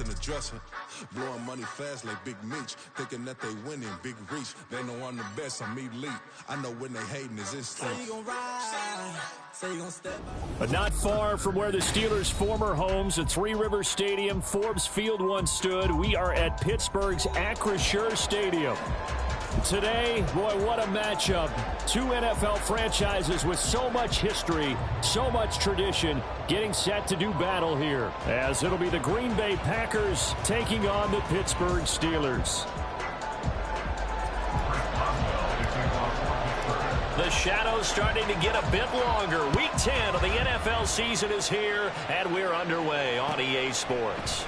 in the dresser. Blowing money fast like Big Meech. Thinking that they winning, big reach. They know I'm the best, I'm elite. I know when they hating is instant. Say you gon' ride, say you gon' step. But not far from where the Steelers' former homes at Three Rivers Stadium, Forbes Field once stood, we are at Pittsburgh's Acrisure Stadium. Today, boy, what a matchup. Two NFL franchises with so much history, so much tradition, getting set to do battle here, as it'll be the Green Bay Packers taking on the Pittsburgh Steelers. The shadows starting to get a bit longer. Week 10 of the NFL season is here, and we're underway on EA Sports.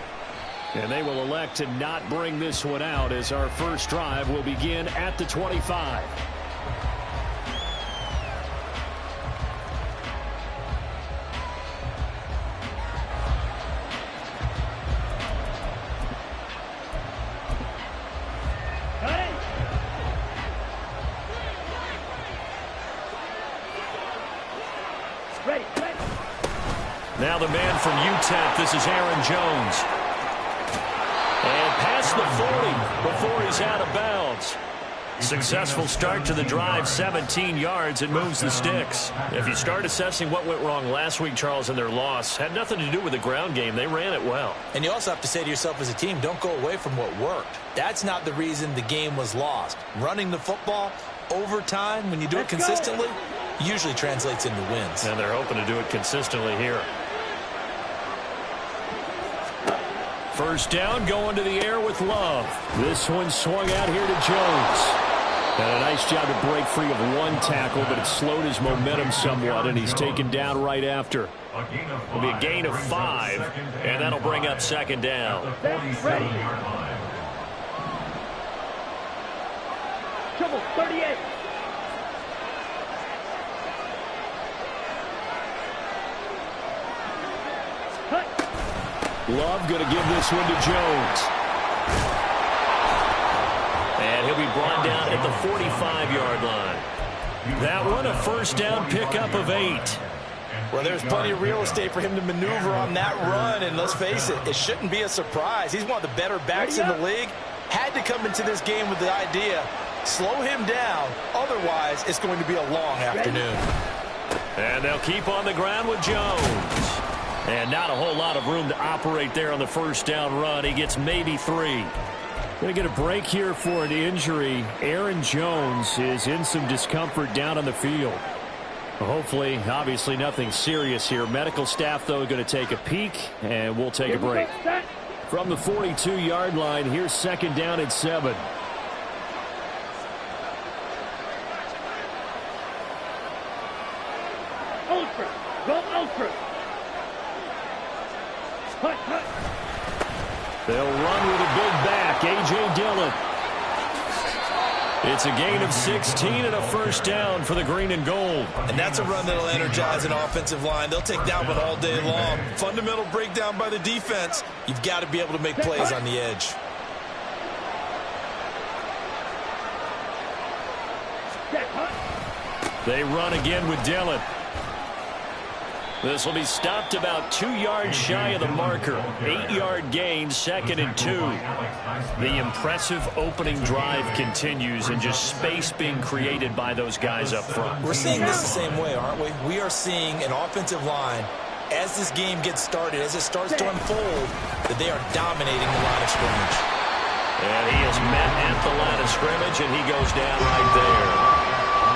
And they will elect to not bring this one out, as our first drive will begin at the 25. Now the man from UTEP, this is Aaron Jones. And past the 40 before he's out of bounds. Successful start to the drive, 17 yards, and moves the sticks. If you start assessing what went wrong last week, Charles, in their loss, had nothing to do with the ground game. They ran it well. And you also have to say to yourself as a team, don't go away from what worked. That's not the reason the game was lost. Running the football over time, when you do it consistently, usually translates into wins. And they're hoping to do it consistently here. First down, going to the air with Love. This one swung out here to Jones. And a nice job to break free of one tackle, but it slowed his momentum somewhat, and he's taken down right after. It'll be a gain of 5, and that'll bring up second down. Ready. Trouble, 38. Love going to give this one to Jones. And he'll be brought down at the 45-yard line. That one, a first down pickup of 8. Well, there's plenty of real estate for him to maneuver on that run, and let's face it, it shouldn't be a surprise. He's one of the better backs in the league. Had to come into this game with the idea, slow him down, otherwise it's going to be a long afternoon. And they'll keep on the ground with Jones. And not a whole lot of room to operate there on the first down run. He gets maybe 3. Going to get a break here for an injury. Aaron Jones is in some discomfort down on the field. Hopefully, obviously nothing serious here. Medical staff, though, going to take a peek, and we'll take a break. From the 42-yard line, here's second down and 7. Ultra. Go ultra. They'll run with a big back, A.J. Dillon. It's a gain of 16 and a first down for the green and gold. And that's a run that'll energize an offensive line. They'll take that one all day long. Fundamental breakdown by the defense. You've got to be able to make plays on the edge. They run again with Dillon. This will be stopped about 2 yards shy of the marker. 8-yard gain, second and 2. The impressive opening drive continues, and just space being created by those guys up front. We're seeing this the same way, aren't we? We are seeing an offensive line, as this game gets started, as it starts to unfold, that they are dominating the line of scrimmage. And he is met at the line of scrimmage, and he goes down right there.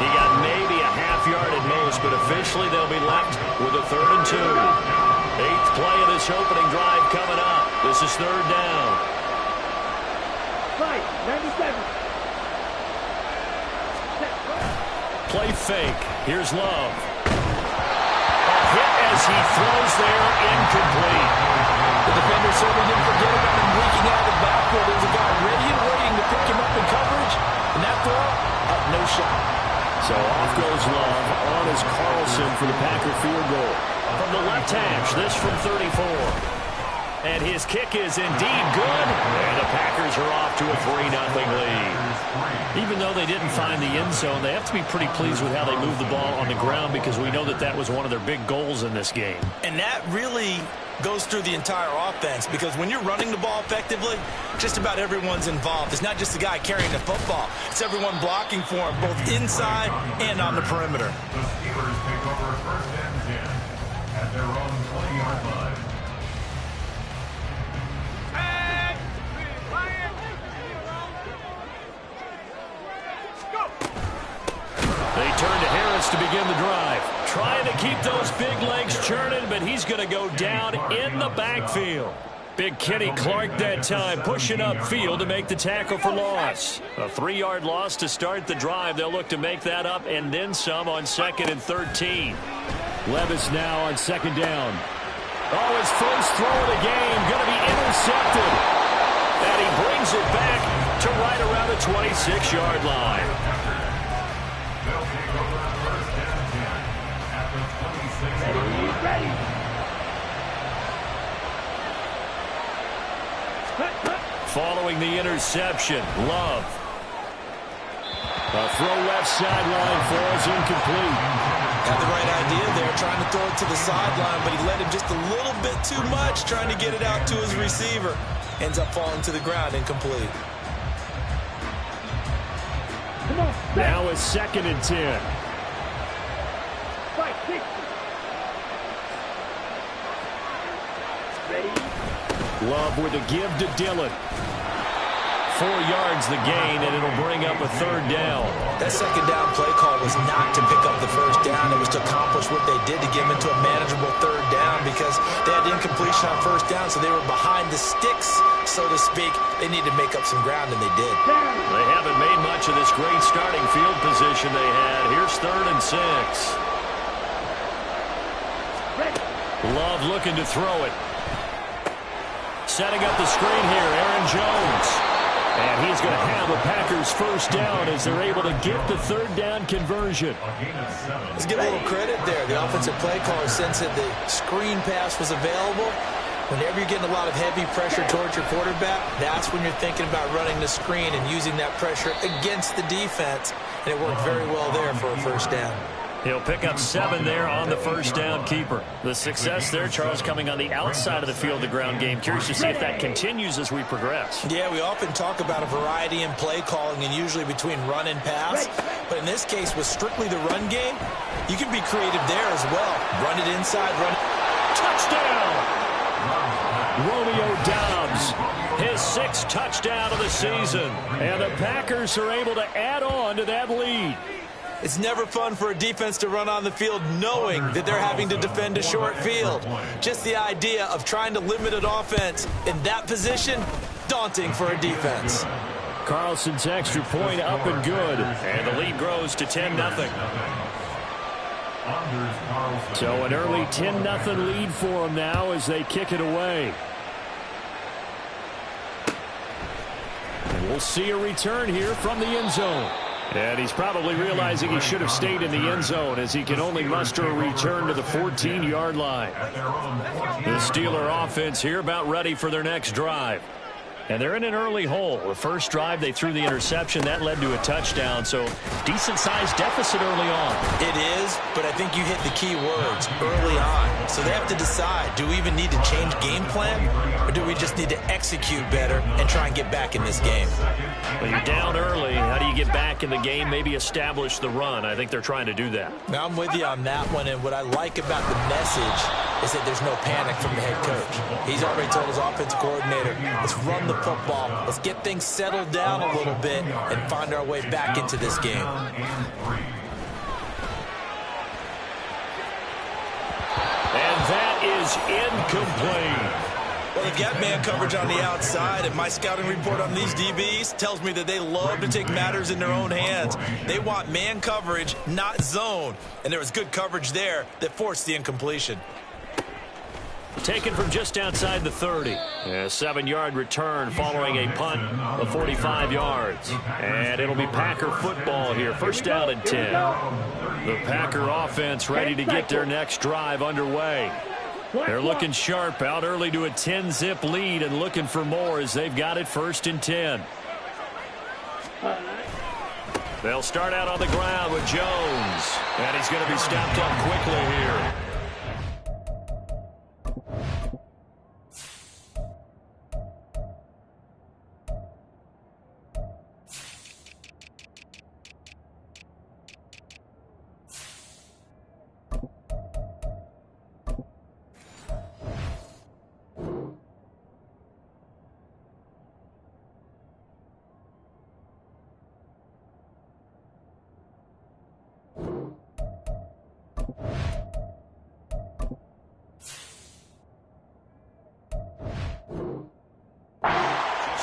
He got maybe a half yard at most, but officially they'll be left with a 3rd and 2. 8th play of this opening drive coming up. This is 3rd down. 97. Play fake. Here's Love. A hit as he throws there, incomplete. The defender certainly didn't forget about him leaking out of the backfield. There's a guy ready and waiting to pick him up in coverage, and that throw, no shot. So off goes Love. On is Carlson for the Packer field goal. From the left hash, this from 34. And his kick is indeed good. And the Packers are off to a 3-0 lead. Even though they didn't find the end zone, they have to be pretty pleased with how they moved the ball on the ground, because we know that that was one of their big goals in this game. And that really goes through the entire offense, because when you're running the ball effectively, just about everyone's involved. It's not just the guy carrying the football. It's everyone blocking for him, both inside and on the perimeter. The Squealers take over 1st and 10 at their own 20-yard line. They turn to Harris to begin the drive. Trying to keep those big legs churning, but he's going to go down in the backfield. Big Kenny Clark that time, pushing upfield to make the tackle for loss. A 3-yard loss to start the drive. They'll look to make that up and then some on 2nd and 13. Levis now on 2nd down. Oh, his first throw of the game going to be intercepted. And he brings it back to right around the 26-yard line. They'll take over 1st and 10 at the 26-yard line. Ready. Following the interception, Love. A throw left sideline falls incomplete. Had the right idea there, trying to throw it to the sideline, but he let him just a little bit too much, trying to get it out to his receiver. Ends up falling to the ground, incomplete. Come on. Now it's 2nd and 10. 5-6. Ready. Love with a give to Dillon. 4 yards the gain, and it'll bring up a 3rd down. That 2nd down play call was not to pick up the 1st down. It was to accomplish what they did, to get them into a manageable 3rd down, because they had incompletion on 1st down, so they were behind the sticks, so to speak. They needed to make up some ground, and they did. They haven't made much of this great starting field position they had. Here's 3rd and 6. Love looking to throw it. Setting up the screen here, Aaron Jones. And he's going to have the Packers' 1st down as they're able to get the 3rd down conversion. Let's give a little credit there. The offensive play caller sensed that the screen pass was available. Whenever you're getting a lot of heavy pressure towards your quarterback, that's when you're thinking about running the screen and using that pressure against the defense. And it worked very well there for a 1st down. He'll pick up 7 there on the 1st down keeper. The success there, Charles, coming on the outside of the field, the ground game. Curious to see if that continues as we progress. Yeah, we often talk about a variety in play calling and usually between run and pass. But in this case, with strictly the run game, you can be creative there as well. Run it inside, run it. Touchdown! Romeo Doubs, his 6th touchdown of the season. And the Packers are able to add on to that lead. It's never fun for a defense to run on the field knowing that they're having to defend a short field. Just the idea of trying to limit an offense in that position, daunting for a defense. Carlson's extra point up and good. And the lead grows to 10-0. So an early 10-0 lead for them now as they kick it away. And we'll see a return here from the end zone. And he's probably realizing he should have stayed in the end zone as he can only muster a return to the 14-yard line. The Steeler offense here about ready for their next drive. And they're in an early hole. The first drive, they threw the interception. That led to a touchdown, so decent-sized deficit early on. It is, but I think you hit the key words, early on. So they have to decide, do we even need to change game plan, or do we just need to execute better and try and get back in this game? Well, you're down early. How do you get back in the game, maybe establish the run? I think they're trying to do that. Now, I'm with you on that one, and what I like about the message is that there's no panic from the head coach. He's already told his offensive coordinator, let's run the football, let's get things settled down a little bit and find our way back into this game. And that is incomplete. Well, they've got man coverage on the outside, and my scouting report on these DBs tells me that they love to take matters in their own hands. They want man coverage, not zone. And there was good coverage there that forced the incompletion. Taken from just outside the 30. A 7-yard return following a punt of 45 yards. And it'll be Packer football here. 1st down and 10. The Packer offense ready to get their next drive underway. They're looking sharp, out early to a 10-zip lead and looking for more as they've got it 1st and 10. They'll start out on the ground with Jones. And he's going to be stopped up quickly here.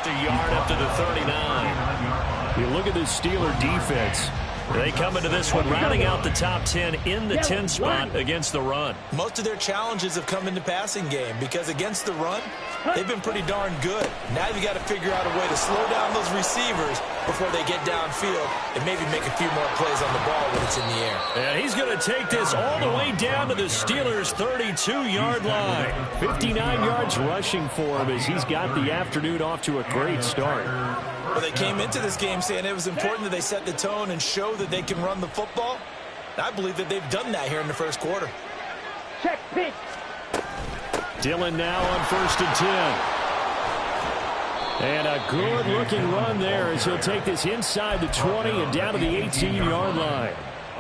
a yard up to the 39. You look at this Steeler defense. They come into this one rounding out the top 10 in the 10 spot against the run. Most of their challenges have come in the passing game because against the run, they've been pretty darn good. Now you got to figure out a way to slow down those receivers before they get downfield and maybe make a few more plays on the ball when it's in the air. And he's going to take this all the way down to the Steelers' 32-yard line. 59 yards rushing for him as he's got the afternoon off to a great start. Well, they came into this game saying it was important that they set the tone and show that they can run the football. I believe that they've done that here in the first quarter. Check pitch. Dillon now on 1st and 10. And a good-looking run there as he'll take this inside the 20 and down to the 18-yard line.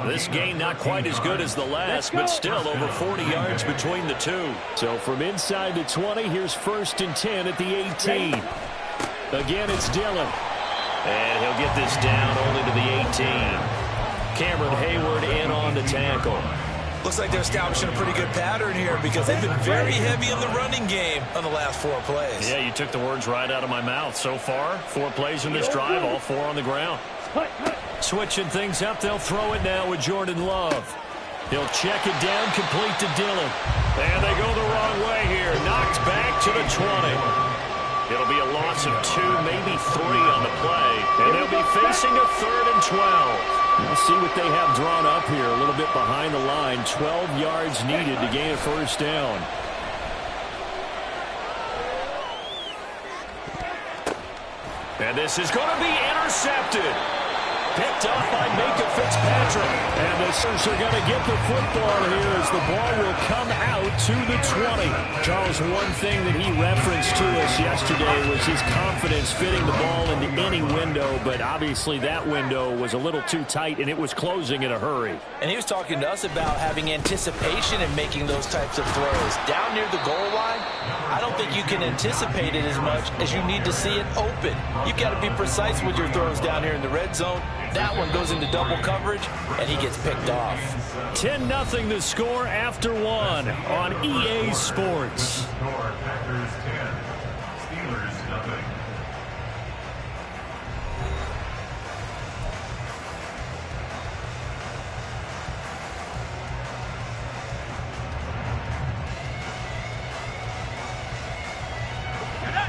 This gain not quite as good as the last, but still over 40 yards between the two. So from inside the 20, here's 1st and 10 at the 18. Again, it's Dillon. And he'll get this down only to the 18. Cameron Hayward in on the tackle. Looks like they're establishing a pretty good pattern here because they've been very heavy in the running game on the last 4 plays. Yeah, you took the words right out of my mouth. So far, 4 plays in this drive, all 4 on the ground. Switching things up, they'll throw it now with Jordan Love. He'll check it down, complete to Dillon. And they go the wrong way here. Knocked back to the 20. It'll be a loss of 2, maybe 3 on the play. And they'll be facing a 3rd and 12. We'll see what they have drawn up here. A little bit behind the line. 12 yards needed to gain a 1st down. And this is going to be intercepted. Picked up by Micah Fitzpatrick. And the Steelers are going to get the football here as the ball will come out to the 20. Charles, one thing that he referenced to us yesterday was his confidence fitting the ball into any window, but obviously that window was a little too tight, and it was closing in a hurry. And he was talking to us about having anticipation in making those types of throws. Down near the goal line, I don't think you can anticipate it as much as you need to see it open. You've got to be precise with your throws down here in the red zone. That one goes into double coverage, and he gets picked off. 10-0 the score after 1 on EA Sports. Packers 10, Steelers 0.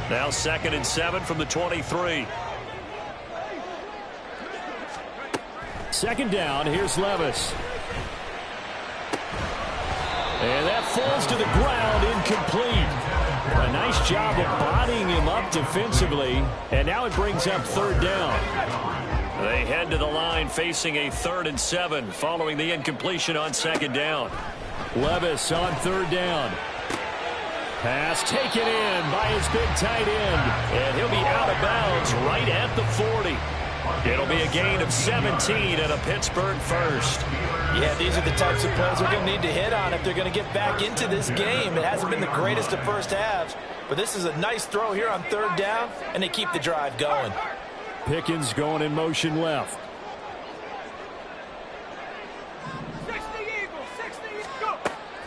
Now 2nd and 7 from the 23. 2nd down, here's Levis. And that falls to the ground, incomplete. A nice job of bodying him up defensively. And now it brings up 3rd down. They head to the line facing a 3rd and 7 following the incompletion on 2nd down. Levis on 3rd down. Pass taken in by his big tight end. And he'll be out of bounds right at the 40. It'll be a gain of 17 and a Pittsburgh 1st. Yeah, these are the types of plays they're going to need to hit on if they're going to get back into this game. It hasn't been the greatest of first halves, but this is a nice throw here on 3rd down, and they keep the drive going. Pickens going in motion left.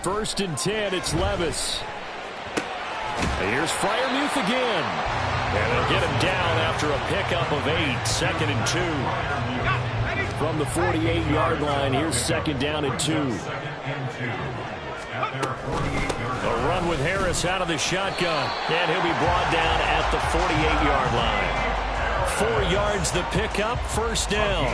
1st and 10, it's Levis. Here's Freiermuth again. And they'll get him down after a pickup of 8. 2nd and 2. From the 48-yard line, here's 2nd down and 2. A run with Harris out of the shotgun. And he'll be brought down at the 48-yard line. 4 yards the pickup, 1st down.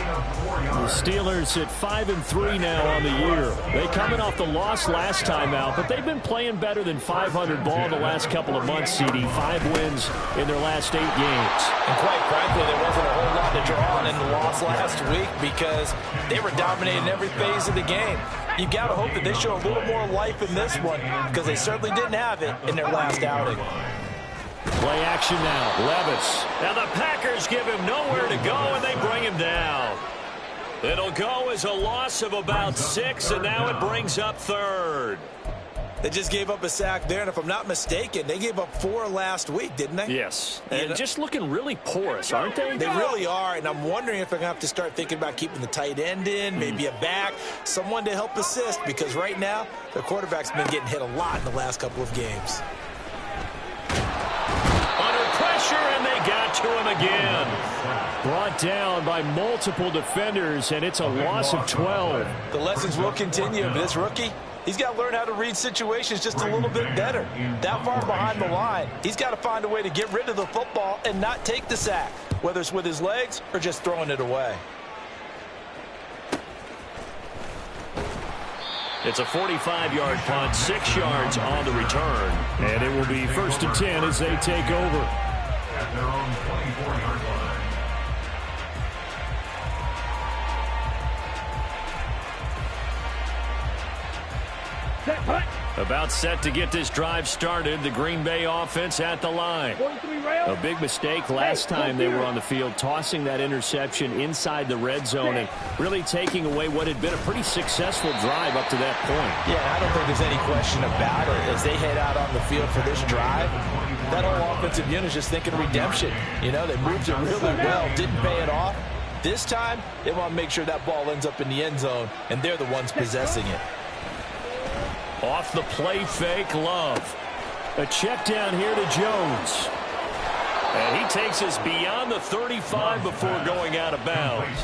The Steelers at 5-3 now on the year. They coming off the loss last time out, but they've been playing better than 500 ball the last couple of months, CD. 5 wins in their last 8 games. And quite frankly, there wasn't a whole lot to draw on in the loss last week because they were dominating every phase of the game. You got to hope that they show a little more life in this one because they certainly didn't have it in their last outing. Play action now. Levis. Now the Packers give him nowhere to go, and they bring him down. It'll go as a loss of about 6, and now it brings up 3rd. They just gave up a sack there, and if I'm not mistaken, they gave up 4 last week, didn't they? Yes. And just looking really porous, aren't they? They really are, and I'm wondering if they're going to have to start thinking about keeping the tight end in, maybe a back, someone to help assist, because right now, their quarterback's been getting hit a lot in the last couple of games. Under pressure, and they got to him again. Brought down by multiple defenders, and it's a loss of 12. The lessons will continue, but this rookie, he's got to learn how to read situations just a little bit better. That far behind the line, he's got to find a way to get rid of the football and not take the sack, whether it's with his legs or just throwing it away. It's a 45-yard punt, 6 yards on the return. And it will be 1st and 10 as they take over. At their own 24-yard line. Set, punt. About set to get this drive started. The Green Bay offense at the line. 43 rail. A big mistake last time they were on the field, tossing that interception inside the red zone and really taking away what had been a pretty successful drive up to that point. Yeah, I don't think there's any question about it. As they head out on the field for this drive, that whole offensive unit is just thinking redemption. You know, they moved it really well, didn't pay it off. This time, they want to make sure that ball ends up in the end zone, and they're the ones possessing it. Off the play fake, Love. A check down here to Jones. And he takes us beyond the 35 before going out of bounds.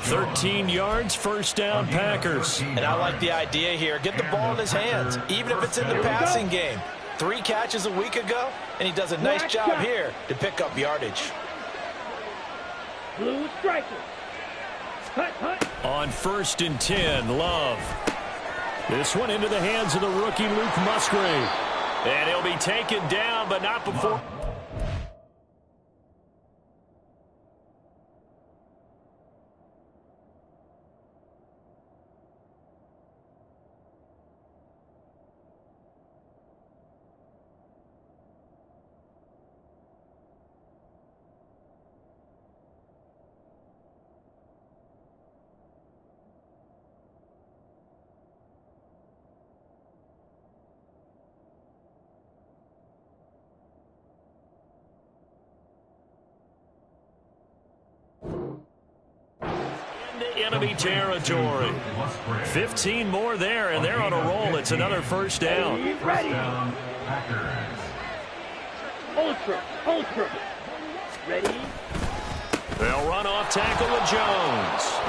13 yards, 1st down, Packers. And I like the idea here. Get the ball in his hands, even if it's in the passing game. 3 catches a week ago, and he does a nice job here to pick up yardage. Blue striker. Punt, punt. On 1st and 10, Love. This one into the hands of the rookie Luke Musgrave. And he'll be taken down, but not before. Enemy territory. 15 more there, and they're on a roll. It's another 1st down. Ready. Ultra. Ready. They'll run off tackle with Jones.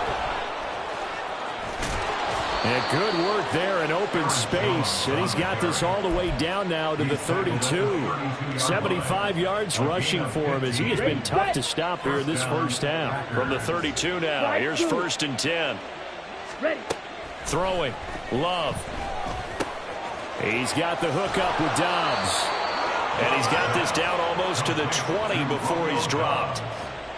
And good work there in open space. And he's got this all the way down now to the 32. 75 yards rushing for him as he has been tough to stop here this 1st half. From the 32 now, here's 1st and 10. Ready. Throwing. Love. He's got the hook up with Dobbs. And he's got this down almost to the 20 before he's dropped.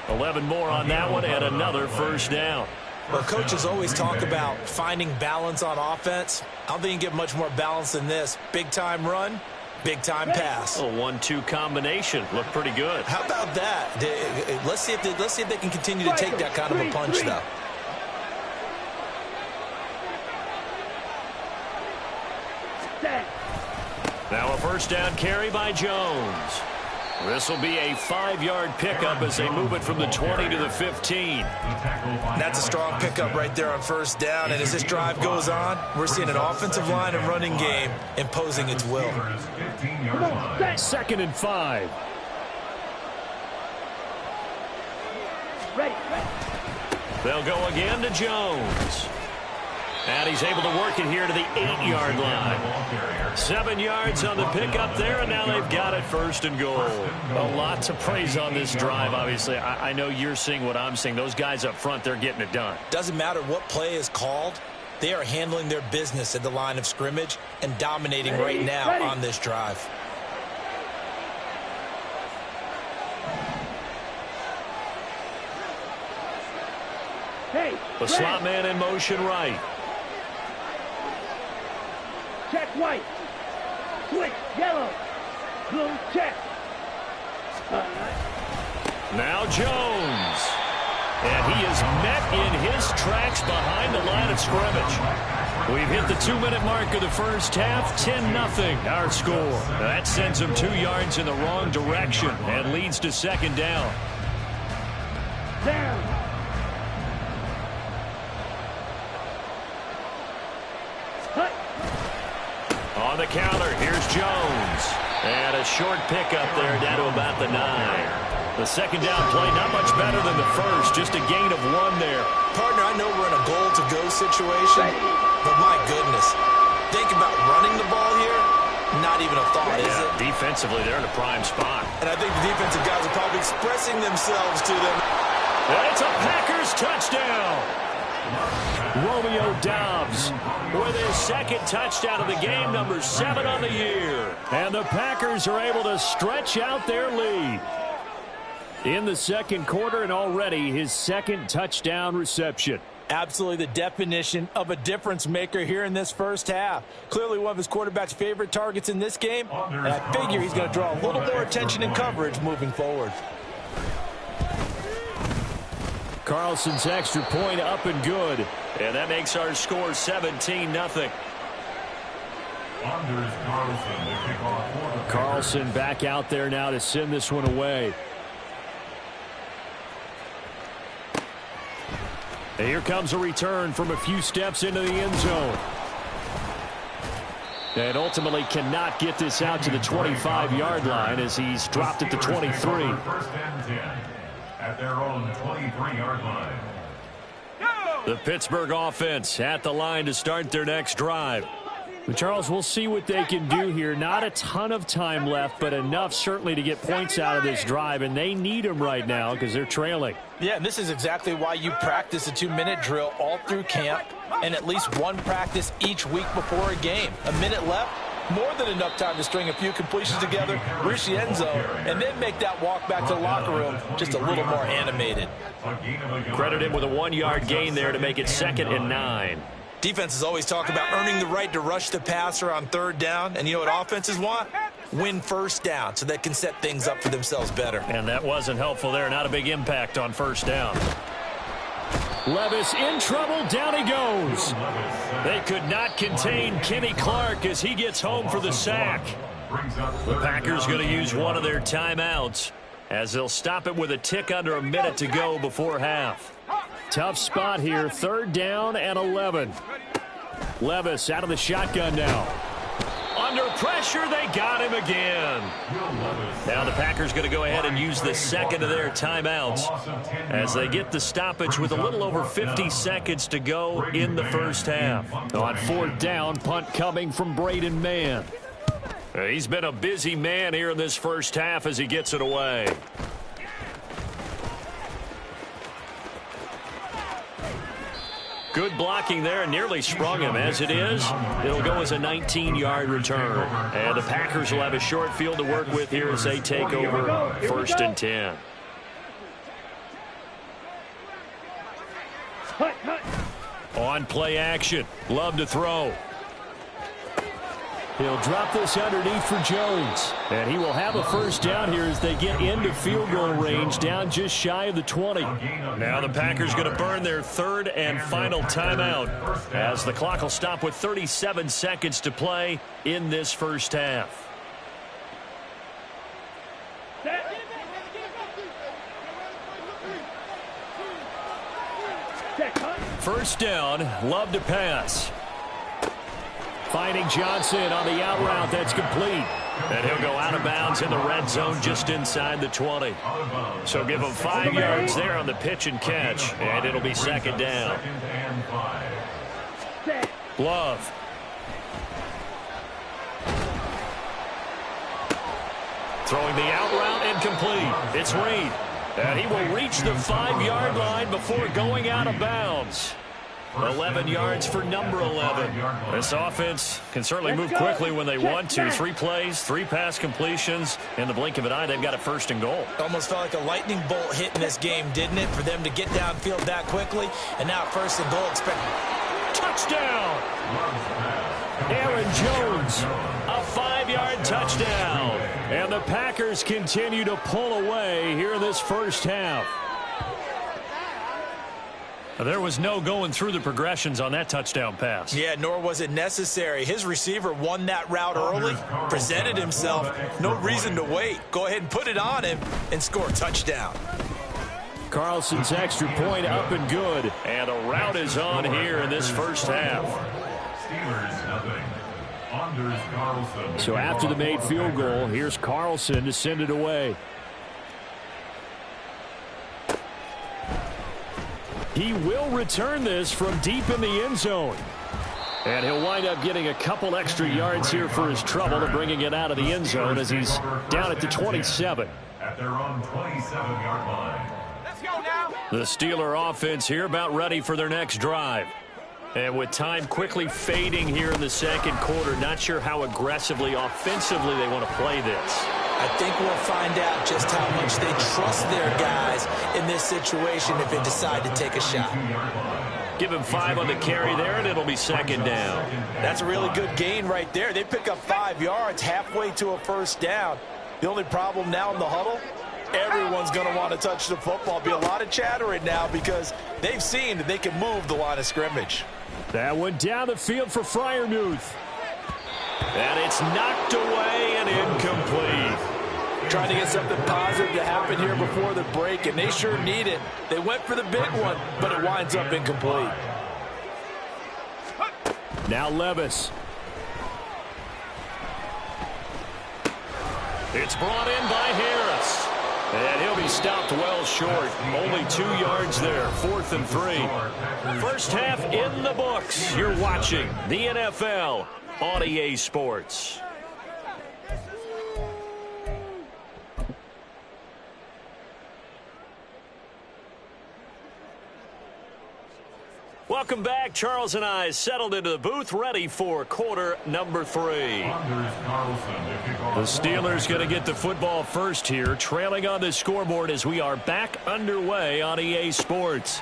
11 more on that one and another 1st down. Well, coaches always talk about finding balance on offense. I don't think you can get much more balance than this. Big-time run, big-time pass. A 1-2 combination. Looked pretty good. How about that? Let's see if they can continue to take that kind of a punch, though. Now a 1st down carry by Jones. This will be a 5-yard pickup as they move it from the 20 to the 15. That's a strong pickup right there on 1st down. And as this drive goes on, we're seeing an offensive line and running game imposing its will. 2nd and 5. Ready. They'll go again to Jones. And he's able to work it here to the 8-yard line. 7 yards on the pickup there, and now they've got it 1st and goal. A lot to praise on this drive, obviously. I know you're seeing what I'm seeing. Those guys up front, they're getting it done. Doesn't matter what play is called. They are handling their business at the line of scrimmage and dominating right now on this drive. The slot man in motion right. Check white. Switch yellow. Blue check. Now Jones. And he is met in his tracks behind the line of scrimmage. We've hit the 2-minute mark of the 1st half. 10-0 our score. Now that sends him 2 yards in the wrong direction and leads to 2nd down. Down. On the counter, here's Jones. And a short pickup there down to about the 9. The second down play, not much better than the first, just a gain of 1 there. Partner, I know we're in a goal-to-go situation, but my goodness, think about running the ball here. Not even a thought, is it? Defensively, they're in a prime spot. And I think the defensive guys are probably expressing themselves to them. And it's a Packers touchdown. Romeo Doubs with his second touchdown of the game, number 7 on the year. And the Packers are able to stretch out their lead in the second quarter, and already his second touchdown reception. Absolutely the definition of a difference maker here in this first half. Clearly one of his quarterback's favorite targets in this game, and I figure he's going to draw a little more attention and coverage moving forward. Carlson's extra point up and good, and that makes our score 17-0. Carlson back out there now to send this one away. And here comes a return from a few steps into the end zone. And ultimately cannot get this out to the 25-yard line as he's dropped at the 23. First and 10 at their own 23-yard line. The Pittsburgh offense at the line to start their next drive. But Charles, we'll see what they can do here. Not a ton of time left, but enough certainly to get points out of this drive, and they need them right now because they're trailing. Yeah, and this is exactly why you practice a 2-minute drill all through camp and at least one practice each week before a game. A minute left, more than enough time to string a few completions together, reach the end zone, and then make that walk back to the locker room just a little more animated. Credit him with a 1-yard gain there to make it 2nd and 9. Defenses always talk about earning the right to rush the passer on 3rd down, and you know what offenses want? Win first down so they can set things up for themselves better. And that wasn't helpful there. Not a big impact on 1st down. Levis in trouble. Down he goes. They could not contain Kenny Clark as he gets home for the sack. The Packers going to use one of their timeouts as they'll stop it with a tick under a minute to go before half. Tough spot here. 3rd down and 11. Levis out of the shotgun now. Under pressure, they got him again. Now the Packers going to go ahead and use the second of their timeouts as they get the stoppage with a little over 50 seconds to go in the first half. On 4th down, punt coming from Braden Mann. He's been a busy man here in this first half as he gets it away. Good blocking there and nearly sprung him. As it is, it'll go as a 19-yard return. And the Packers will have a short field to work with here as they take over 1st and 10. On play action. Love to throw. He'll drop this underneath for Jones. And he will have a first down here as they get into field goal range, down just shy of the 20. Now the Packers going to burn their 3rd and final timeout as the clock will stop with 37 seconds to play in this first half. First down, Love to pass. Finding Johnson on the out route. That's complete. And he'll go out of bounds in the red zone just inside the 20. So give him 5 yards there on the pitch and catch. And it'll be 2nd down. Love. Throwing the out route incomplete. It's Reed. And he will reach the 5-yard line before going out of bounds. 11 yards for number 11. This offense can certainly move quickly when they want to. 3 plays, 3 pass completions. In the blink of an eye, they've got a 1st and goal. Almost felt like a lightning bolt hit in this game, didn't it? For them to get downfield that quickly. And now 1st and goal. Touchdown! Aaron Jones, a 5-yard touchdown. And the Packers continue to pull away here in this first half. There was no going through the progressions on that touchdown pass. Yeah, nor was it necessary. His receiver won that route early, presented himself. No reason to wait. Go ahead and put it on him and score a touchdown. Carlson's extra point up and good. And a route is on here in this first half. So after the made field goal, here's Carlson to send it away. He will return this from deep in the end zone. And he'll wind up getting a couple extra yards here for his trouble and bringing it out of the end zone as he's down at the 27. At their own 27-yard line. Let's go now. The Steeler offense here about ready for their next drive. And with time quickly fading here in the second quarter, not sure how aggressively, offensively they want to play this. I think we'll find out just how much they trust their guys in this situation if they decide to take a shot. Give him 5 on the carry there, and it'll be second down. That's a really good gain right there. They pick up 5 yards halfway to a first down. The only problem now in the huddle, everyone's going to want to touch the football. Be a lot of chattering now because they've seen that they can move the line of scrimmage. That one down the field for Freiermuth. And it's knocked away and incomplete. Trying to get something positive to happen here before the break, and they sure need it. They went for the big one, but it winds up incomplete. Now Levis. It's brought in by Harris. And he'll be stopped well short. Only 2 yards there. 4th and 3. First half in the books. You're watching the NFL on EA Sports. Welcome back. Charles and I settled into the booth, ready for quarter number 3. The Steelers going to get the football first here, trailing on the scoreboard as we are back underway on EA Sports.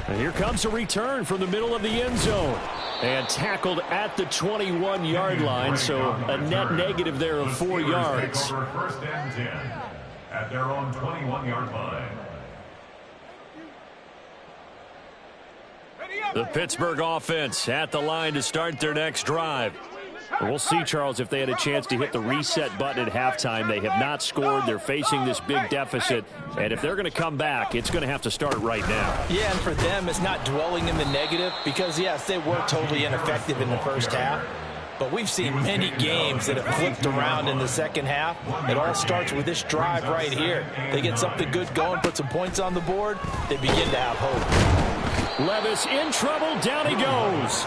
And here comes a return from the middle of the end zone. And tackled at the 21-yard line, so a net negative there of 4 yards. First and 10 at their own 21-yard line. The Pittsburgh offense at the line to start their next drive. We'll see, Charles, if they had a chance to hit the reset button at halftime. They have not scored. They're facing this big deficit. And if they're going to come back, it's going to have to start right now. Yeah, and for them, it's not dwelling in the negative because, yes, they were totally ineffective in the first half. But we've seen many games that have flipped around in the second half. It all starts with this drive right here. They get something good going, put some points on the board, they begin to have hope. Levis in trouble. Down he goes.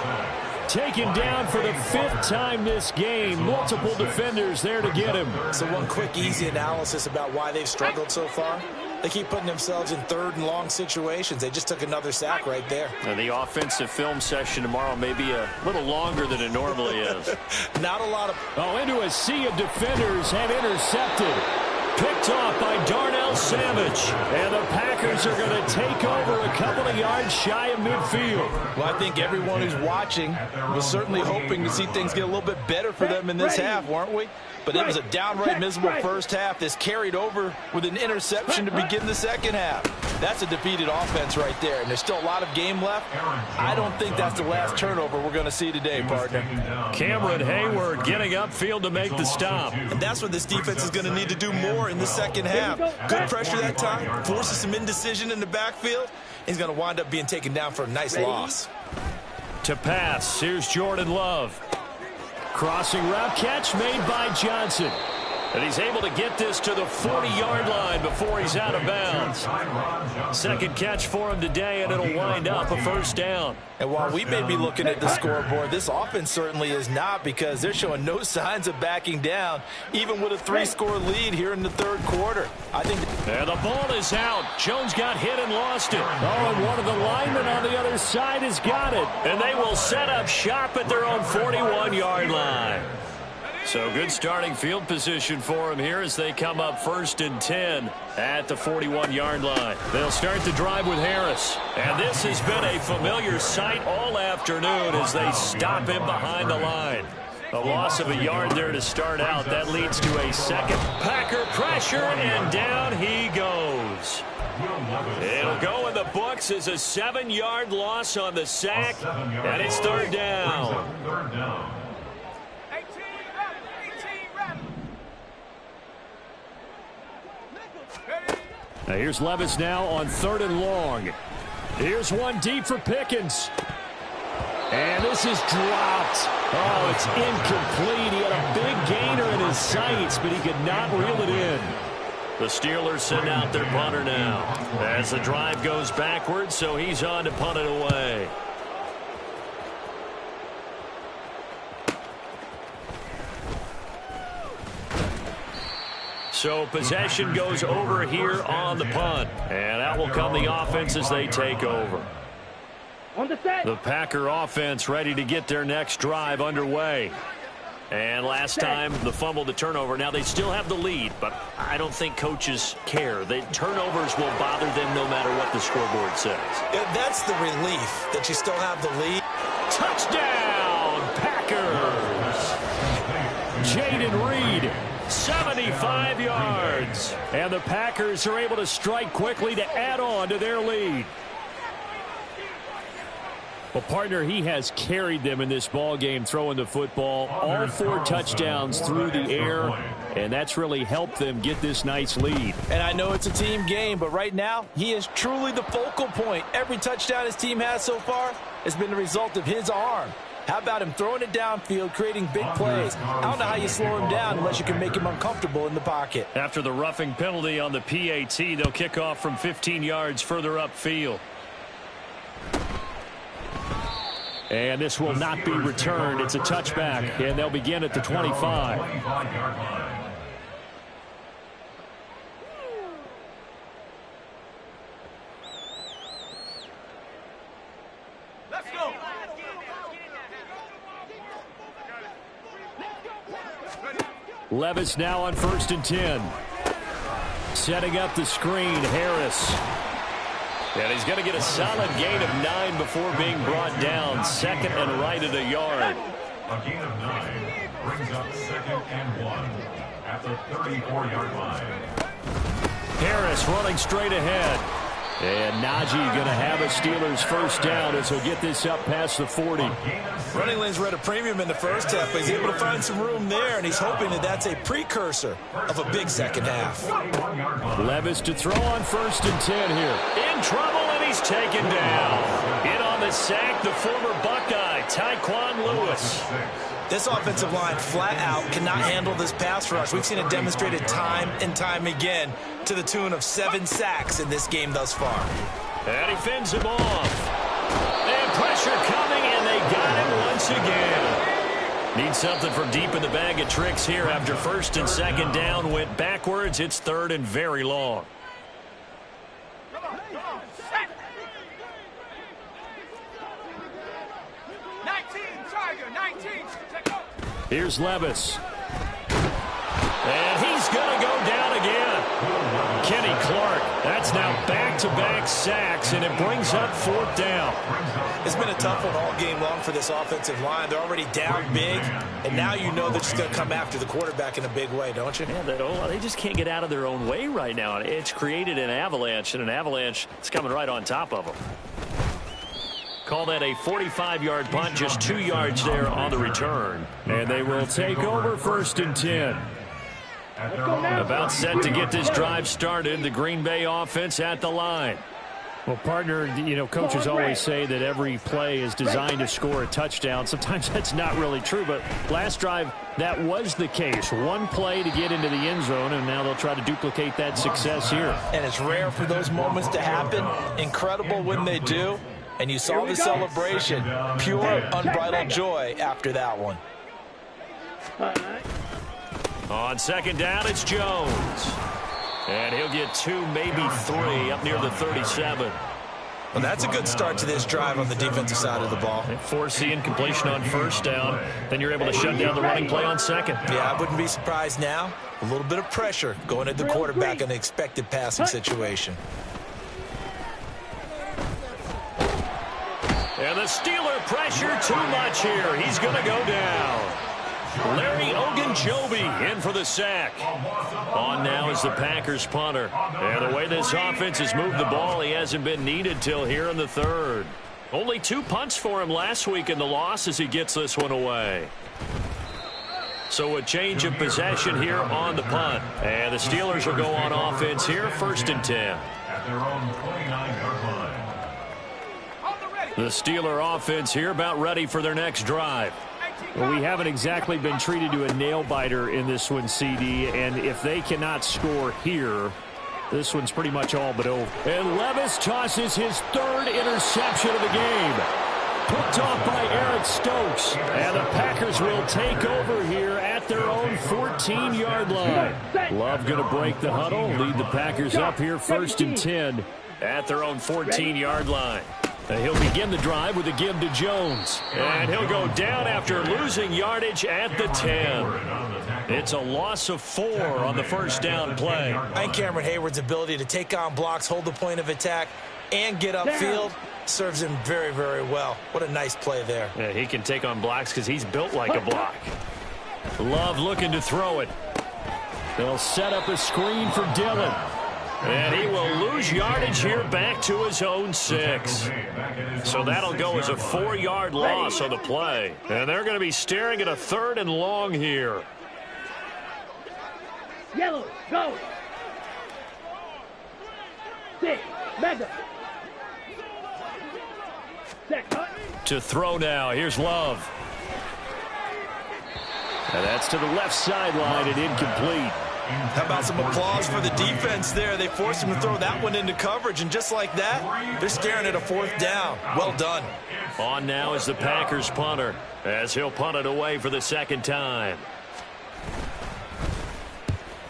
Taken down for the 5th time this game. Multiple defenders there to get him. So one quick, easy analysis about why they've struggled so far. They keep putting themselves in 3rd and long situations. They just took another sack right there. And the offensive film session tomorrow may be a little longer than it normally is. Not a lot of... Oh, into a sea of defenders and intercepted. Picked off by Darnell Savage. And the Packers are going to take over a couple of yards shy of midfield. Well, I think everyone who's watching was certainly hoping to see things get a little bit better for them in this half, weren't we? But it was a downright miserable first half. This carried over with an interception to begin the second half. That's a defeated offense right there, and there's still a lot of game left. I don't think that's the last turnover we're going to see today, partner. Cameron Hayward getting upfield to make the stop. And that's what this defense is going to need to do more in the second half. Good pressure that time, forces some indecision in the backfield. He's going to wind up being taken down for a nice loss. To pass, here's Jordan Love. Crossing route catch made by Johnson. And he's able to get this to the 40-yard line before he's out of bounds. Second catch for him today, and it'll wind up a first down. And while we may be looking at the scoreboard, this offense certainly is not, because they're showing no signs of backing down, even with a 3-score lead here in the third quarter. I think. And the ball is out. Jones got hit and lost it. Oh, and one of the linemen on the other side has got it. And they will set up shop at their own 41-yard line. So good starting field position for them here as they come up 1st and 10 at the 41-yard line. They'll start the drive with Harris. And this has been a familiar sight all afternoon as they stop him behind the line. A loss of a yard there to start out. That leads to a second. Packer pressure, and down he goes. It'll go in the books as a 7-yard loss on the sack, and it's third down. Now here's Levis now on 3rd and long. Here's one deep for Pickens. And this is dropped. Oh, it's incomplete. He had a big gainer in his sights, but he could not reel it in. The Steelers send out their punter now as the drive goes backwards, so he's on to punt it away. So possession goes over here on the punt, and out will come the offense as they take over. On the set. The Packer offense ready to get their next drive underway. And last time, the fumble, the turnover. Now, they still have the lead, but I don't think coaches care. The turnovers will bother them no matter what the scoreboard says. Yeah, that's the relief, that you still have the lead. Touchdown, Packers! Jaden Reed, 75 yards. And the Packers are able to strike quickly to add on to their lead. Well, partner, he has carried them in this ball game throwing the football. All 4 touchdowns through the air, and that's really helped them get this nice lead. And I know it's a team game, but right now, he is truly the focal point. Every touchdown his team has so far has been the result of his arm. How about him throwing it downfield, creating big plays? I don't know how you slow him down unless you can make him uncomfortable in the pocket. After the roughing penalty on the PAT, they'll kick off from 15 yards further upfield. And this will not be returned. It's a touchback, and they'll begin at the 25. Let's go. Levis now on 1st and 10. Setting up the screen, Harris. And he's going to get a solid gain of 9 before being brought down. 2nd and right at a yard. A gain of 9 brings up 2nd and 1 at the 34-yard line. Harris running straight ahead. And Najee going to have a Steelers first down as he'll get this up past the 40. Running lanes were at a premium in the first half, but he's able to find some room there, and he's hoping that that's a precursor of a big second half. Levis to throw on 1st and 10 here. In trouble, and he's taken down. In on the sack, the former Buckeye, Tyquan Lewis. This offensive line flat out cannot handle this pass rush. We've seen it demonstrated time and time again to the tune of 7 sacks in this game thus far. And he fends him off. And pressure coming, and they got him once again. Need something from deep in the bag of tricks here after 1st and 2nd down went backwards. It's 3rd and very long. Here's Levis. And he's going to go down again. Kenny Clark. That's now back-to-back sacks, and it brings up 4th down. It's been a tough one all game long for this offensive line. They're already down big, and now you know they're just going to come after the quarterback in a big way, don't you? Yeah, they just can't get out of their own way right now. It's created an avalanche, and an avalanche is coming right on top of them. Call that a 45-yard punt, just 2 yards there on the return. And they will take over 1st and 10. About set to get this drive started. The Green Bay offense at the line. Well, partner, coaches always say that every play is designed to score a touchdown. Sometimes that's not really true, but last drive, that was the case. 1 play to get into the end zone, and now they'll try to duplicate that success here. And it's rare for those moments to happen. Incredible when they do. And you saw the celebration. Pure, unbridled joy after that one. On 2nd down, it's Jones. And he'll get 2, maybe 3, up near the 37. Well, that's a good start to this drive on the defensive side of the ball. Force the incompletion on 1st down. Then you're able to shut down the running play on 2nd. Yeah, I wouldn't be surprised now. A little bit of pressure going at the quarterback in the expected passing situation. And the Steeler pressure too much here. He's going to go down. Larry Ogunjobi in for the sack. On now is the Packers punter. And the way this offense has moved the ball, he hasn't been needed till here in the 3rd. Only 2 punts for him last week in the loss as he gets this one away. So a change of possession here on the punt. And the Steelers will go on offense here, 1st and 10. At their own 29-yard line. The Steeler offense here about ready for their next drive. Hey, Well, we haven't exactly been treated to a nail-biter in this one, CD, and if they cannot score here, this one's pretty much all but over. And Levis tosses his third interception of the game. Picked off by Eric Stokes. And the Packers will take over here at their own 14-yard line. Love going to break the huddle, lead the Packers up here 1st and 10 at their own 14-yard line. He'll begin the drive with a give to Jones. And he'll go down after losing yardage at the 10. It's a loss of 4 on the first down play. And Cameron Hayward's ability to take on blocks, hold the point of attack, and get upfield serves him very, very well. What a nice play there. Yeah, he can take on blocks because he's built like a block. Love looking to throw it. They'll set up a screen for Dillon. And he will lose yardage here back to his own 6. So that'll go as a 4-yard loss on the play. And they're going to be staring at a 3rd and long here. Yellow, go. 6, mega. To throw now. Here's Love. And that's to the left sideline and incomplete. How about some applause for the defense there? They forced him to throw that one into coverage, and just like that, they're staring at a 4th down. Well done. On now is the Packers punter, as he'll punt it away for the 2nd time.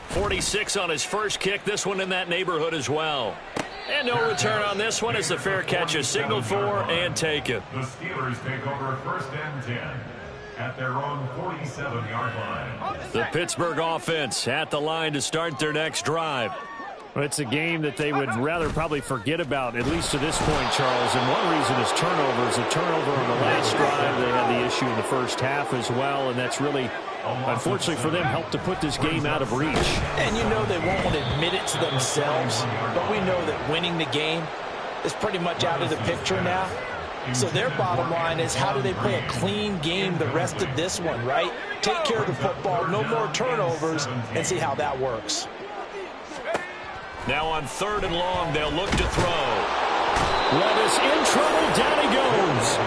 46 on his first kick. This one in that neighborhood as well. And no return on this one as the fair catch is signaled for and taken. The Steelers take over 1st and 10 at their own 47-yard line. The Pittsburgh offense at the line to start their next drive. It's a game that they would rather probably forget about, at least to this point, Charles. And one reason is turnovers. A turnover on the last drive. They had the issue in the first half as well, and that's really, unfortunately for them, helped to put this game out of reach. And you know they won't admit it to themselves, but we know that winning the game is pretty much out of the picture now. So their bottom line is, how do they play a clean game the rest of this one, right? Take care of the football, no more turnovers, and see how that works. Now on 3rd and long, they'll look to throw. Levis in trouble, down he goes.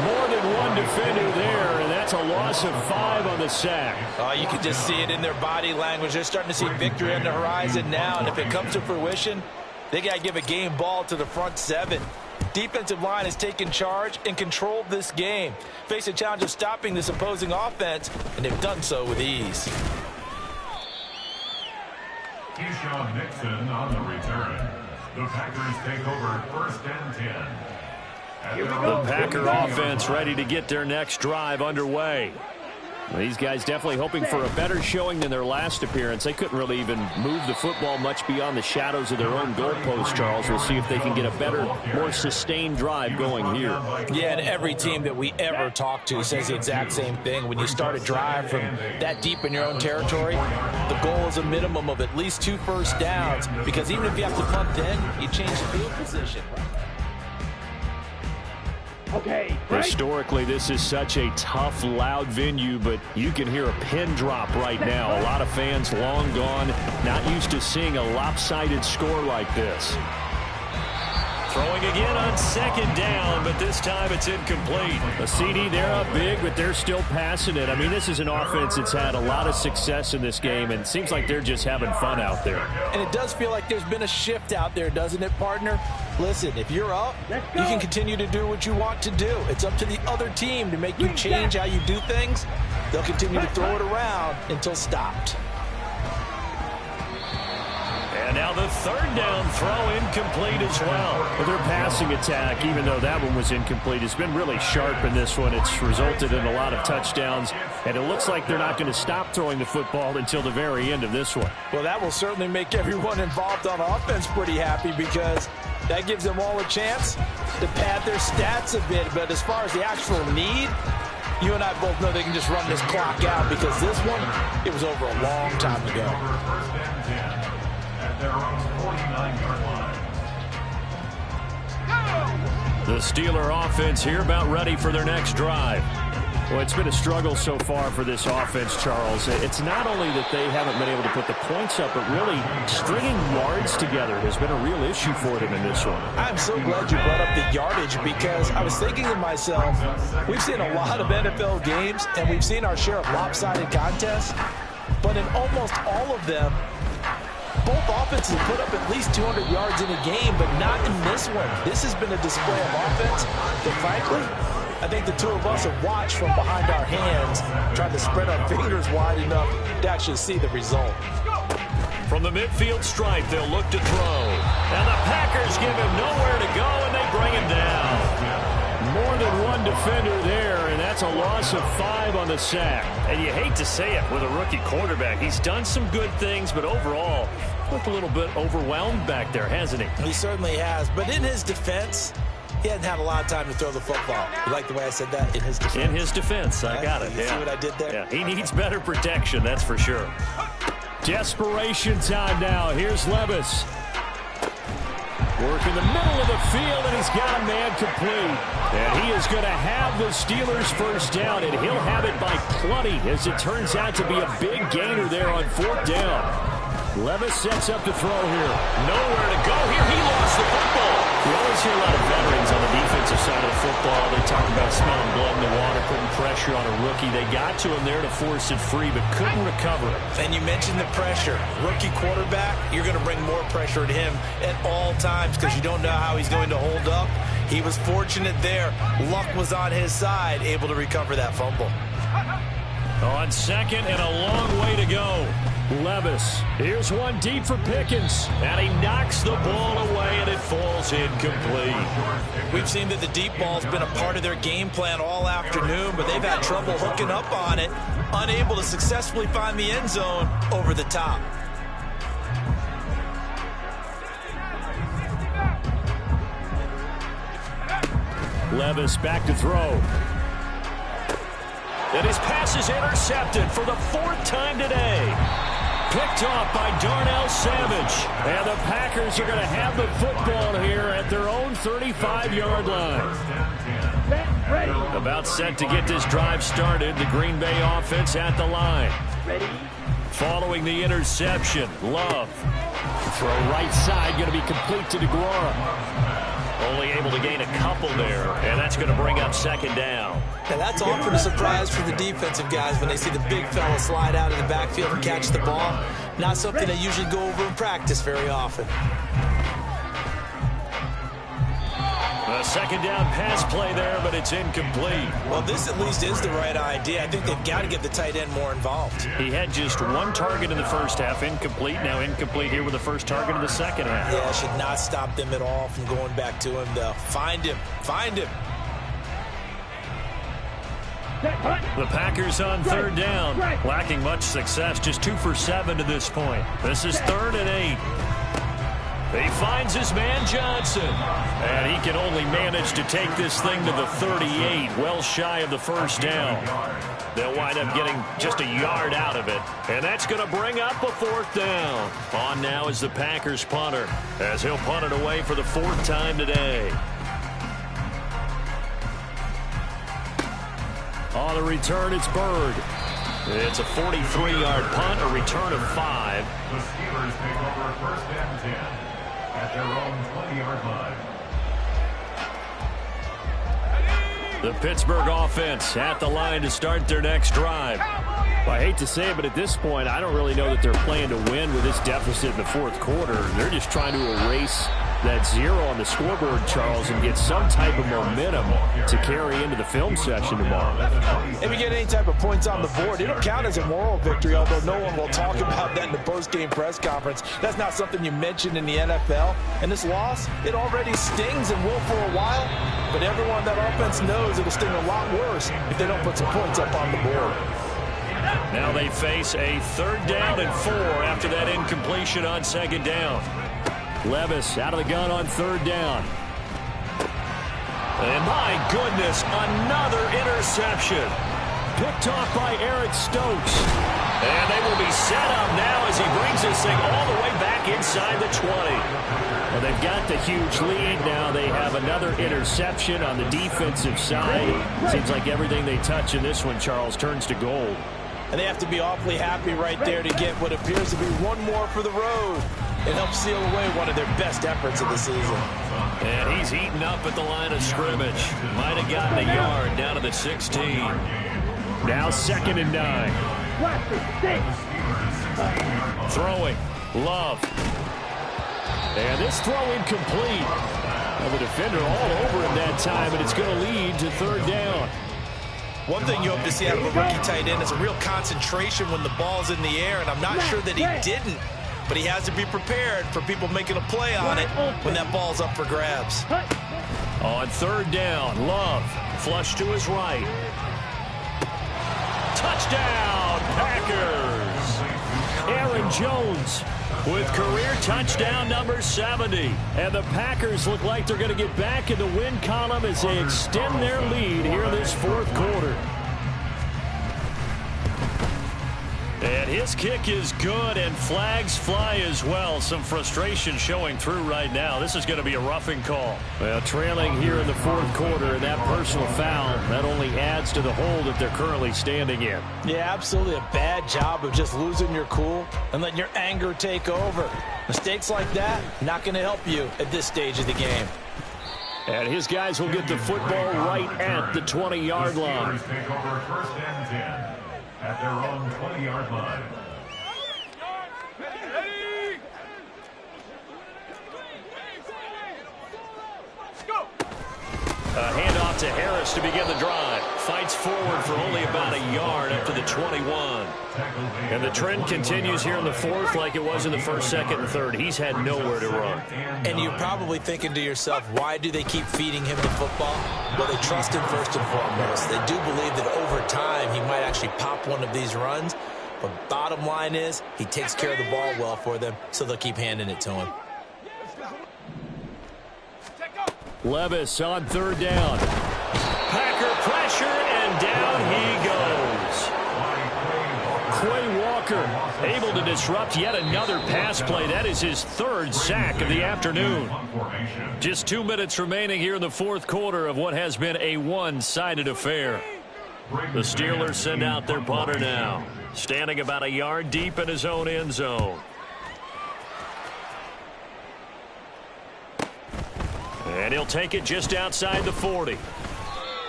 More than one defender there, and that's a loss of 5 on the sack. You can just see it in their body language. They're starting to see victory on the horizon now, and if it comes to fruition, they got to give a game ball to the front 7. Defensive line has taken charge and controlled this game. Face a challenge of stopping this opposing offense, and they've done so with ease. Keyshawn Nixon on the return. The Packers take over 1st and 10. The Packer offense ready to get their next drive underway. Well, these guys definitely hoping for a better showing than their last appearance. They couldn't really even move the football much beyond the shadows of their own goalpost, Charles. We'll see if they can get a better, more sustained drive going here. Yeah, and every team that we ever talk to says the exact same thing. When you start a drive from that deep in your own territory, the goal is a minimum of at least 2 first downs, because even if you have to punt then, you change the field position. Okay, right. Historically, this is such a tough, loud venue, but you can hear a pin drop right now. A lot of fans long gone, not used to seeing a lopsided score like this. Throwing again on 2nd down, but this time it's incomplete. A CD, they're up big, but they're still passing it. I mean, this is an offense that's had a lot of success in this game, and it seems like they're just having fun out there. And it does feel like there's been a shift out there, doesn't it, partner? Listen, if you're up, you can continue to do what you want to do. It's up to the other team to make you change how you do things. They'll continue to throw it around until stopped. And now the 3rd down throw incomplete as well. Well, their passing attack, even though that one was incomplete, has been really sharp in this one. It's resulted in a lot of touchdowns, and it looks like they're not going to stop throwing the football until the very end of this one. Well, that will certainly make everyone involved on offense pretty happy, because that gives them all a chance to pad their stats a bit. But as far as the actual need, you and I both know they can just run this clock out, because this one, it was over a long time ago. Their own 49-yard line. The Steeler offense here about ready for their next drive. Well, it's been a struggle so far for this offense, Charles. It's not only that they haven't been able to put the points up, but really stringing yards together has been a real issue for them in this one. I'm so glad you brought up the yardage, because I was thinking to myself, we've seen a lot of NFL games, and we've seen our share of lopsided contests, but in almost all of them, both offenses put up at least 200 yards in a game, but not in this one. This has been a display of offense that, frankly, I think the two of us have watched from behind our hands, trying to spread our fingers wide enough to actually see the result. From the midfield stripe, they'll look to throw. And the Packers give him nowhere to go, and they bring him down. More than one defender there, and that's a loss of 5 on the sack. And you hate to say it with a rookie quarterback. He's done some good things, but overall, looked a little bit overwhelmed back there, hasn't he? He certainly has. But in his defense, he hasn't had a lot of time to throw the football. You like the way I said that? In his defense. In his defense. I got it. You see what I did there? Yeah, he needs better protection, that's for sure. Desperation time now. Here's Levis. Work in the middle of the field, and he's got a man complete. And he is going to have the Steelers first down, and he'll have it by plenty, as it turns out to be a big gainer there on 4th down. Levis sets up to throw here. Nowhere to go here. He lost the football. We always hear a lot of veterans on the defensive side of the football. They talk about smelling blood in the water, putting pressure on a rookie. They got to him there to force it free, but couldn't recover it. And you mentioned the pressure. Rookie quarterback, you're going to bring more pressure at him at all times, because you don't know how he's going to hold up. He was fortunate there. Luck was on his side, able to recover that fumble. On 2nd and a long way to go. Levis, here's one deep for Pickens, and he knocks the ball away, and it falls incomplete. We've seen that the deep ball's been a part of their game plan all afternoon, but they've had trouble hooking up on it, unable to successfully find the end zone over the top. Levis back to throw. And his pass is intercepted for the 4th time today. Picked off by Darnell Savage. And the Packers are going to have the football here at their own 35-yard line. About set to get this drive started. The Green Bay offense at the line. Following the interception, Love. Throw right side, going to be complete to DeGuara. Only able to gain a couple there, and that's going to bring up 2nd down. And that's often a surprise for the defensive guys when they see the big fella slide out of the backfield and catch the ball. Not something they usually go over in practice very often. A 2nd down pass play there, but it's incomplete. Well, this at least is the right idea. I think they've got to get the tight end more involved. He had just 1 target in the first half, incomplete. Now incomplete here with the first target in the second half. Yeah, should not stop them at all from going back to him, though. Find him. Find him. The Packers on 3rd down. Lacking much success, just 2 for 7 to this point. This is 3rd and 8. He finds his man Johnson, and he can only manage to take this thing to the 38, well shy of the first down. They'll wind up getting just a yard out of it, and that's going to bring up a 4th down. On now is the Packers punter, as he'll punt it away for the 4th time today. On the return, it's Bird. It's a 43-yard punt, a return of 5. The Steelers take over 1st and 10 at their own 20-yard line. The Pittsburgh offense at the line to start their next drive. Well, I hate to say it, but at this point, I don't really know that they're playing to win with this deficit in the 4th quarter. They're just trying to erase that 0 on the scoreboard, Charles, and get some type of momentum to carry into the film session tomorrow. If you get any type of points on the board, it'll count as a moral victory, although no one will talk about that in the post-game press conference. That's not something you mentioned in the NFL. And this loss, it already stings and will for a while, but everyone that offense knows it'll sting a lot worse if they don't put some points up on the board. Now they face a 3rd down and 4 after that incompletion on 2nd down. Levis out of the gun on 3rd down. And my goodness, another interception. Picked off by Eric Stokes. And they will be set up now as he brings this thing all the way back inside the 20. Well, they've got the huge lead. Now they have another interception on the defensive side. Seems like everything they touch in this one, Charles, turns to gold. And they have to be awfully happy right there to get what appears to be one more for the road. It helps seal away one of their best efforts of the season. And he's eaten up at the line of scrimmage. Might have gotten a yard down to the 16. Now 2nd and 9. Throwing. Love. And this throw incomplete. Now the defender all over him that time, and it's going to lead to 3rd down. One thing you hope to see out of a rookie tight end is a real concentration when the ball's in the air, and I'm not sure that he didn't, but he has to be prepared for people making a play on it when that ball's up for grabs. On 3rd down, Love. Flush to his right. Touchdown, Packers! Aaron Jones with career touchdown number 70. And the Packers look like they're going to get back in the win column as they extend their lead here in this 4th quarter. And his kick is good, and flags fly as well. Some frustration showing through right now. This is going to be a roughing call. Well, trailing here in the 4th quarter, and that personal foul, that only adds to the hole that they're currently standing in. Yeah, absolutely a bad job of just losing your cool and letting your anger take over. Mistakes like that, not going to help you at this stage of the game. And his guys will get the football right at the 20-yard line. Take over 1st and 10 at their own 20-yard line. A handoff to Harris to begin the drive. Fights forward for only about a yard up to the 21. And the trend continues here in the 4th like it was in the 1st, 2nd, and 3rd. He's had nowhere to run. And you're probably thinking to yourself, why do they keep feeding him the football? Well, they trust him first and foremost. They do believe that over time he might actually pop one of these runs. But bottom line is he takes care of the ball well for them, so they'll keep handing it to him. Levis on 3rd down. Packer pressure, and down he goes. Quay Walker able to disrupt yet another pass play. That is his 3rd sack of the afternoon. Just 2 minutes remaining here in the 4th quarter of what has been a one-sided affair. The Steelers send out their punter now, standing about a yard deep in his own end zone. And he'll take it just outside the 40.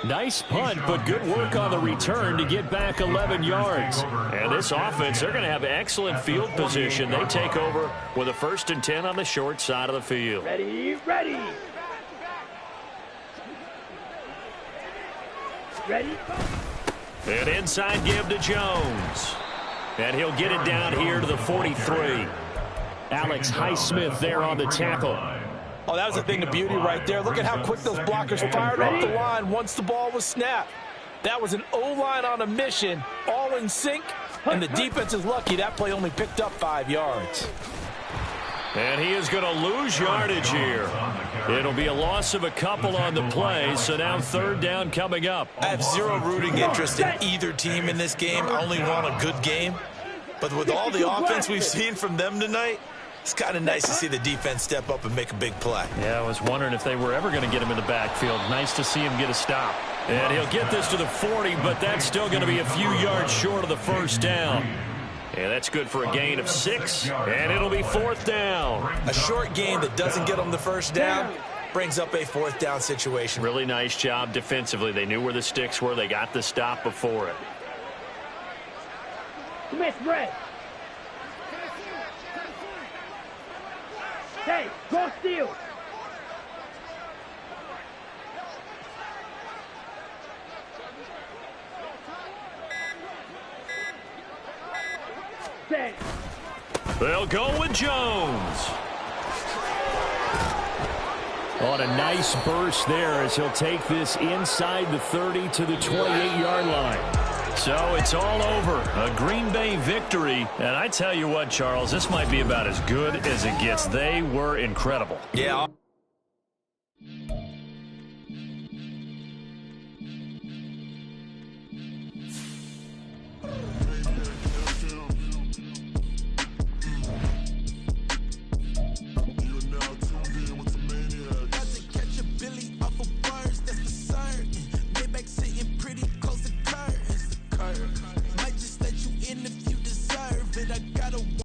Nice punt, but good work on the return to get back 11 yards. And this offense, they're going to have excellent field position. They take over with a 1st and 10 on the short side of the field. Ready, ready. Ready. An inside give to Jones. And he'll get it down here to the 43. Alex Highsmith there on the tackle. Oh, that was a thing of beauty right there. Look at how quick those blockers fired off the line once the ball was snapped. That was an O-line on a mission, all in sync, and the defense is lucky that play only picked up 5 yards. And he is going to lose yardage here. It'll be a loss of a couple on the play, so now 3rd down coming up. I have zero rooting interest in either team in this game. I only want a good game. But with all the offense we've seen from them tonight, it's kind of nice to see the defense step up and make a big play. Yeah, I was wondering if they were ever going to get him in the backfield. Nice to see him get a stop. And he'll get this to the 40, but that's still going to be a few yards short of the 1st down. And that's good for a gain of 6, and it'll be 4th down. A short gain that doesn't get them the 1st down brings up a 4th down situation. Really nice job defensively. They knew where the sticks were. They got the stop before it. Miss Red. Hey, go steal. They'll go with Jones. On a nice burst there as he'll take this inside the 30 to the 28-yard line. So it's all over. A Green Bay victory. And I tell you what, Charles, this might be about as good as it gets. They were incredible. Yeah.